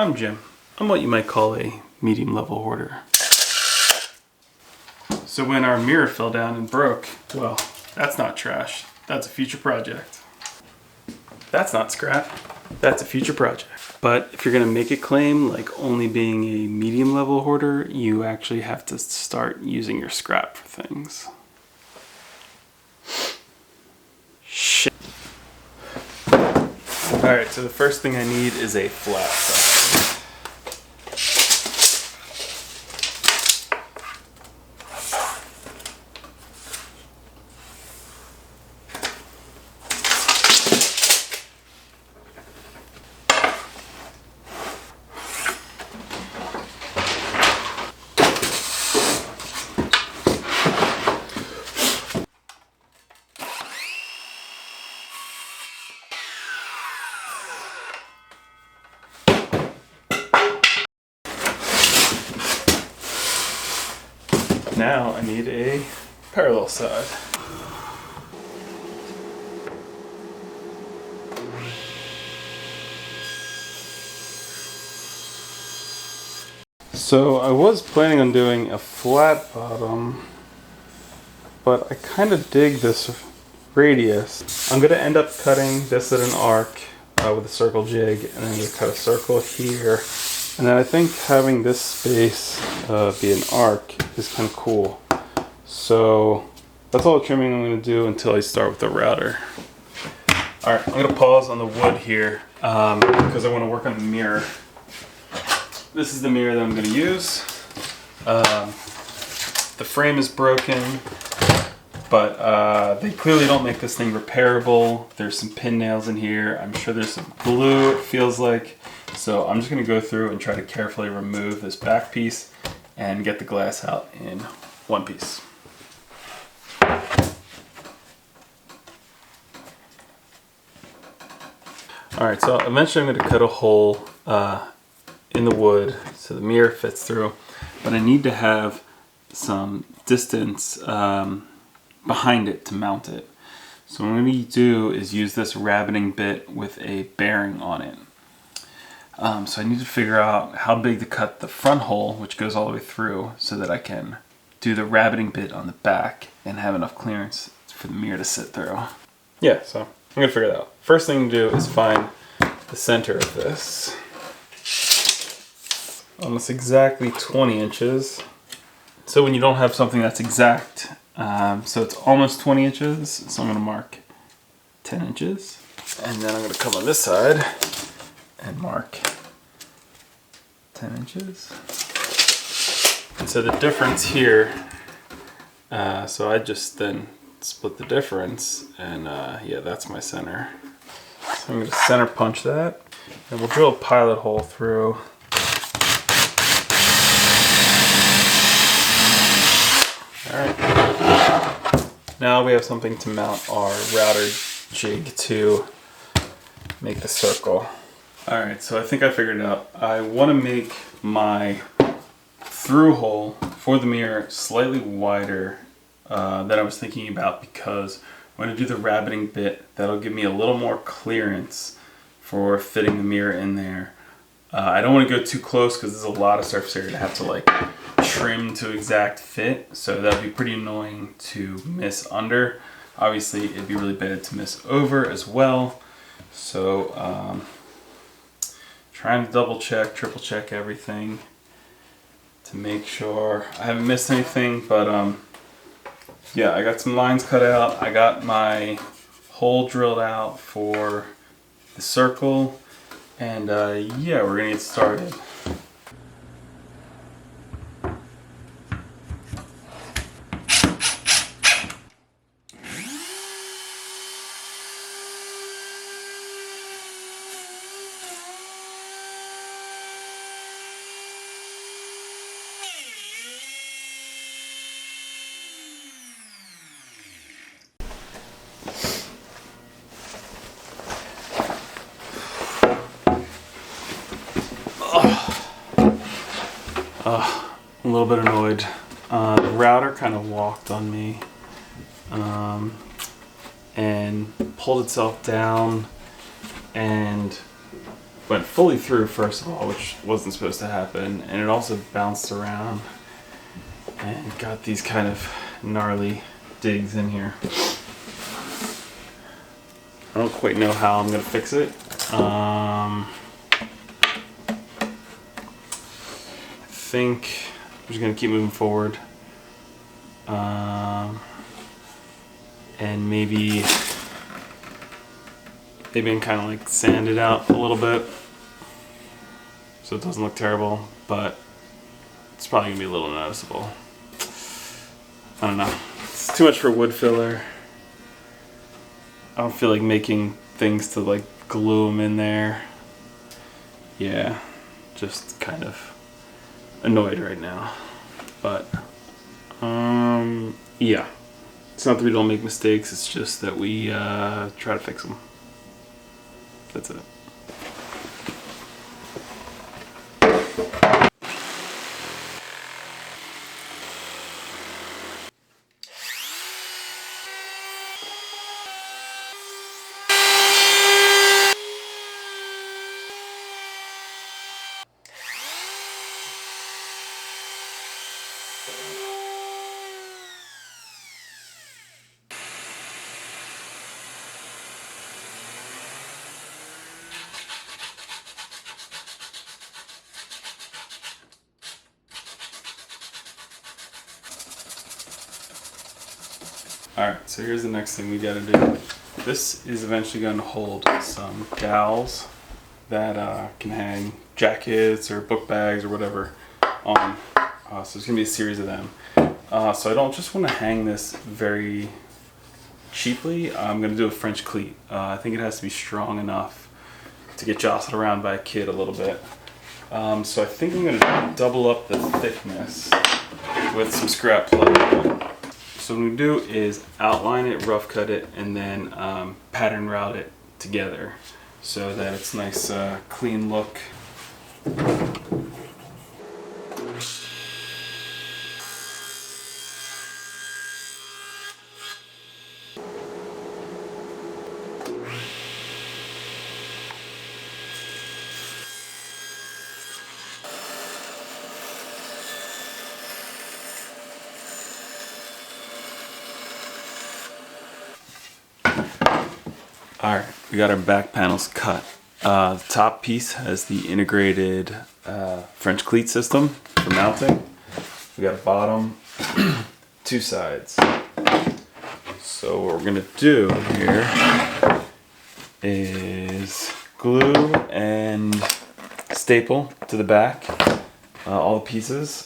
I'm Jim. I'm what you might call a medium level hoarder. So when our mirror fell down and broke, well, that's not trash. That's a future project. That's not scrap. That's a future project. But if you're gonna make a claim like only being a medium level hoarder, you actually have to start using your scrap for things. Shit. Alright, so the first thing I need is a flat side. Now I need a parallel side. So I was planning on doing a flat bottom, but I kind of dig this radius. I'm going to end up cutting this at an arc with a circle jig, and then I'm going to cut a circle here. And then I think having this space be an arc is kind of cool. So that's all the trimming I'm going to do until I start with the router. Alright, I'm going to pause on the wood here because I want to work on the mirror. This is the mirror that I'm going to use. The frame is broken, but they clearly don't make this thing repairable. There's some pin nails in here. I'm sure there's some glue, it feels like. So I'm just going to go through and try to carefully remove this back piece and get the glass out in one piece. Alright, so eventually I'm going to cut a hole in the wood so the mirror fits through, but I need to have some distance behind it to mount it. So what I'm going to do is use this rabbiting bit with a bearing on it. So I need to figure out how big to cut the front hole, which goes all the way through, so that I can do the rabbiting bit on the back and have enough clearance for the mirror to sit through. Yeah, so I'm going to figure that out. First thing to do is find the center of this. Almost exactly 20 inches. So when you don't have something that's exact, so it's almost 20 inches, so I'm going to mark 10 inches. And then I'm going to come on this side and mark 10 inches. And so the difference here, so I just then split the difference, and yeah, that's my center. So I'm going to center punch that, and we'll drill a pilot hole through. Alright, now we have something to mount our router jig to make the circle. Alright, so I think I figured it out. I want to make my through hole for the mirror slightly wider than I was thinking about, because I'm going to do the rabbiting bit. That'll give me a little more clearance for fitting the mirror in there. I don't want to go too close because there's a lot of surface area to have to like trim to exact fit, so that'd be pretty annoying to miss under. Obviously it'd be really bad to miss over as well. So trying to double check, triple check everything to make sure I haven't missed anything, but yeah, I got some lines cut out. I got my hole drilled out for the circle, and yeah, we're gonna get started. A little bit annoyed. The router kind of walked on me and pulled itself down, and went fully through first of all, which wasn't supposed to happen, and it also bounced around and got these kind of gnarly digs in here. I don't quite know how I'm gonna fix it. I think I'm just gonna keep moving forward, and maybe I can kind of like sand it out a little bit so it doesn't look terrible, but it's probably gonna be a little noticeable. I don't know. It's too much for wood filler. I don't feel like making things to like glue them in there. Yeah, just kind of annoyed right now. But yeah, it's not that we don't make mistakes, it's just that we try to fix them. That's it. Alright, so here's the next thing we gotta do. This is eventually going to hold some dowels that can hang jackets or book bags or whatever on. So there's going to be a series of them. So I don't just want to hang this very cheaply. I'm going to do a French cleat. I think it has to be strong enough to get jostled around by a kid a little bit. So I think I'm going to double up the thickness with some scrap plywood. So what we do is outline it, rough cut it, and then pattern route it together so that it's nice, clean look. Alright, we got our back panels cut. The top piece has the integrated French cleat system for mounting. We got a bottom, two sides. So what we're going to do here is glue and staple to the back all the pieces,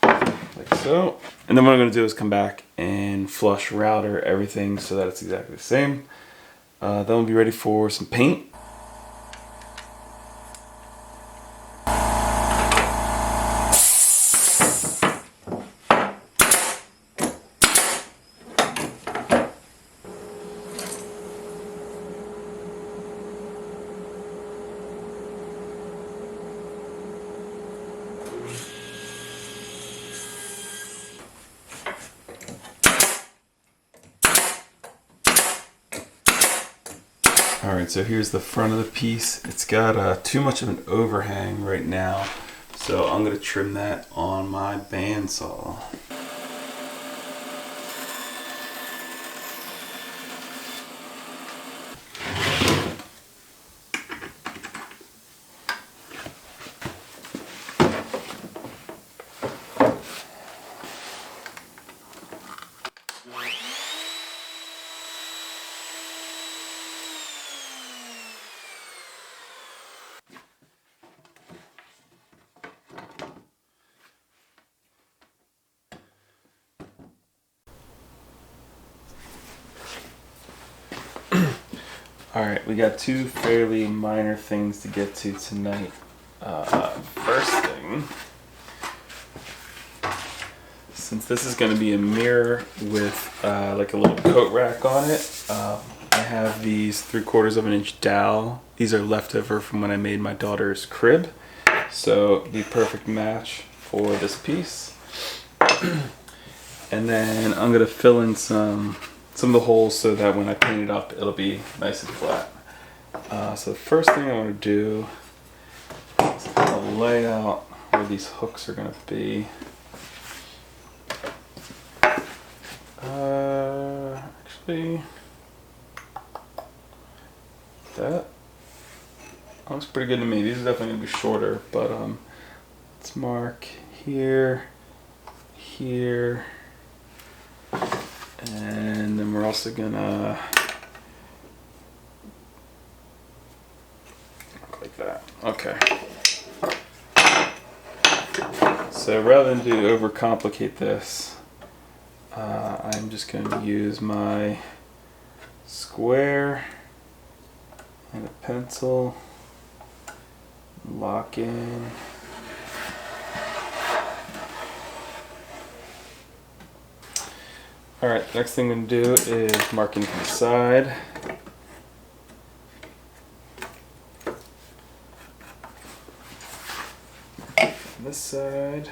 like so. And then what I'm going to do is come back and flush router everything so that it's exactly the same. Then we'll be ready for some paint. Alright, so here's the front of the piece. It's got too much of an overhang right now, so I'm going to trim that on my bandsaw. Alright, we got two fairly minor things to get to tonight. First thing, since this is going to be a mirror with like a little coat rack on it, I have these 3/4 of an inch dowel. These are leftover from when I made my daughter's crib, so the perfect match for this piece. And then I'm going to fill in some of the holes so that when I paint it up it'll be nice and flat. So the first thing I want to do is kind of lay out where these hooks are going to be. Actually, that looks pretty good to me. These are definitely going to be shorter, but let's mark here, here, and then we're also gonna like that. Okay. So rather than overcomplicate this, I'm just going to use my square and a pencil, lock in. Alright, next thing I'm going to do is marking to the side. This side,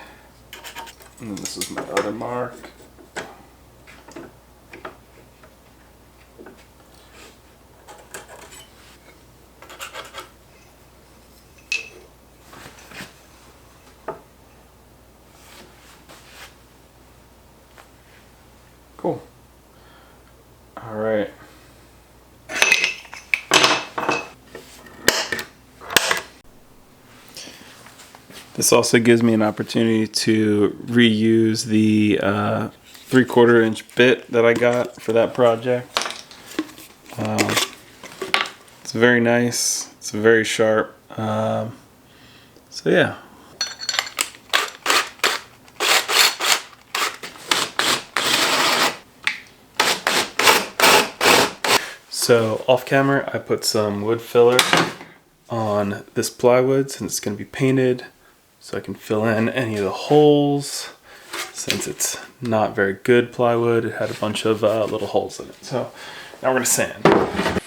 and then this is my other mark. Cool. All right. This also gives me an opportunity to reuse the 3/4 inch bit that I got for that project. It's very nice. It's very sharp. So yeah. So off camera, I put some wood filler on this plywood since it's going to be painted, so I can fill in any of the holes. Since it's not very good plywood, it had a bunch of little holes in it. So now we're going to sand.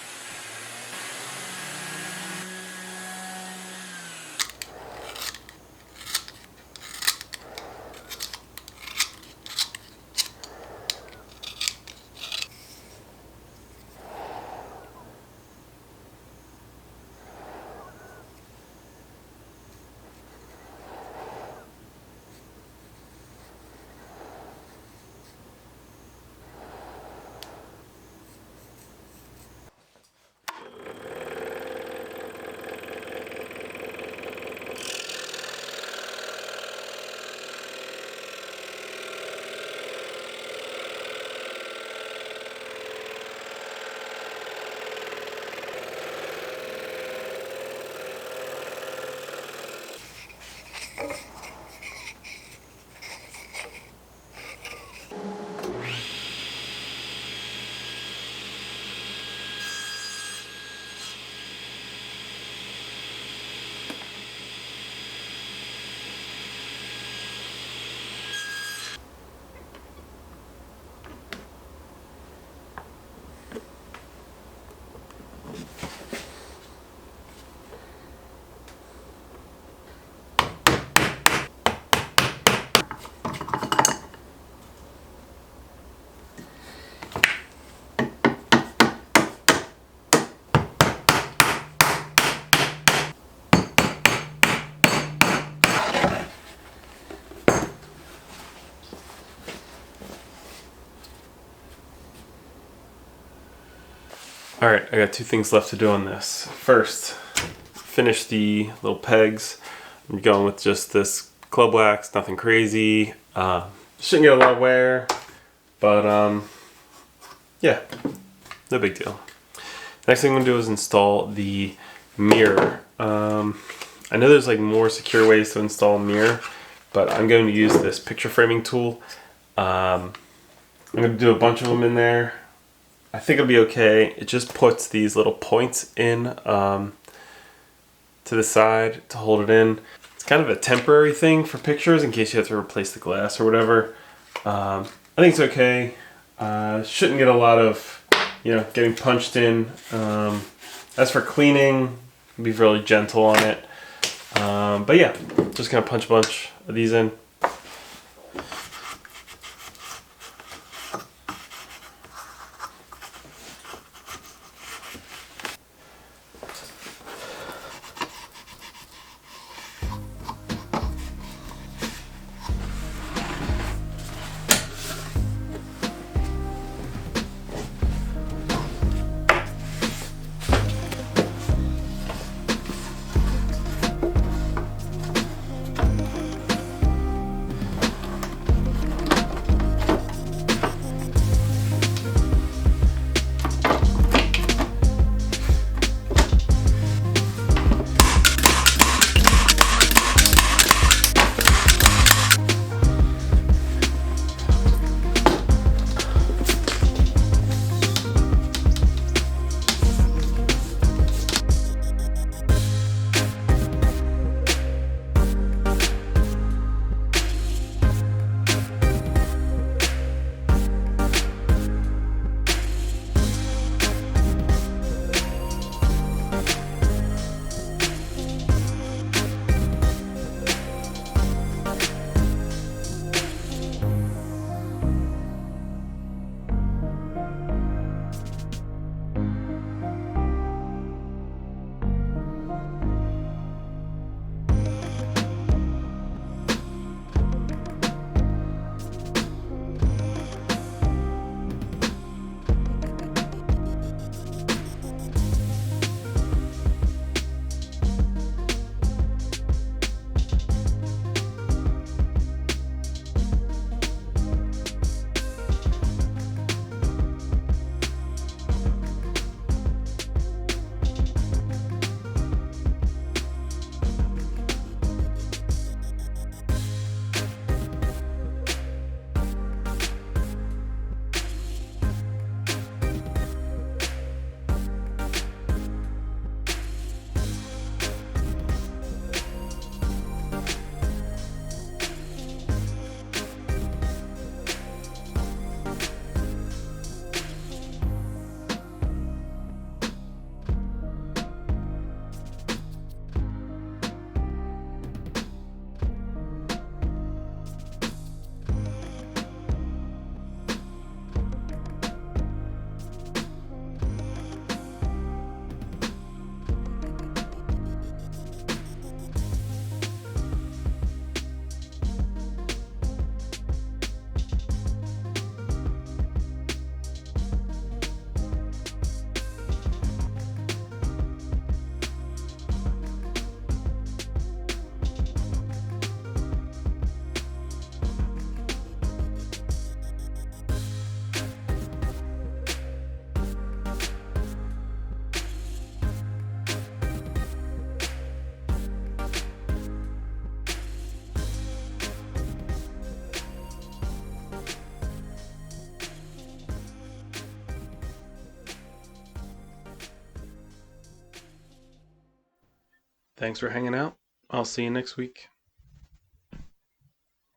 Alright, I got two things left to do on this. First, finish the little pegs. I'm going with just this club wax, nothing crazy. Shouldn't get a lot of wear, but yeah, no big deal. Next thing I'm gonna do is install the mirror. I know there's like more secure ways to install a mirror, but I'm going to use this picture framing tool. I'm gonna do a bunch of them in there. I think it'll be okay. It just puts these little points in to the side to hold it in. It's kind of a temporary thing for pictures in case you have to replace the glass or whatever. I think it's okay. Shouldn't get a lot of, getting punched in. As for cleaning, be really gentle on it. But yeah, just gonna punch a bunch of these in. Thanks for hanging out. I'll see you next week.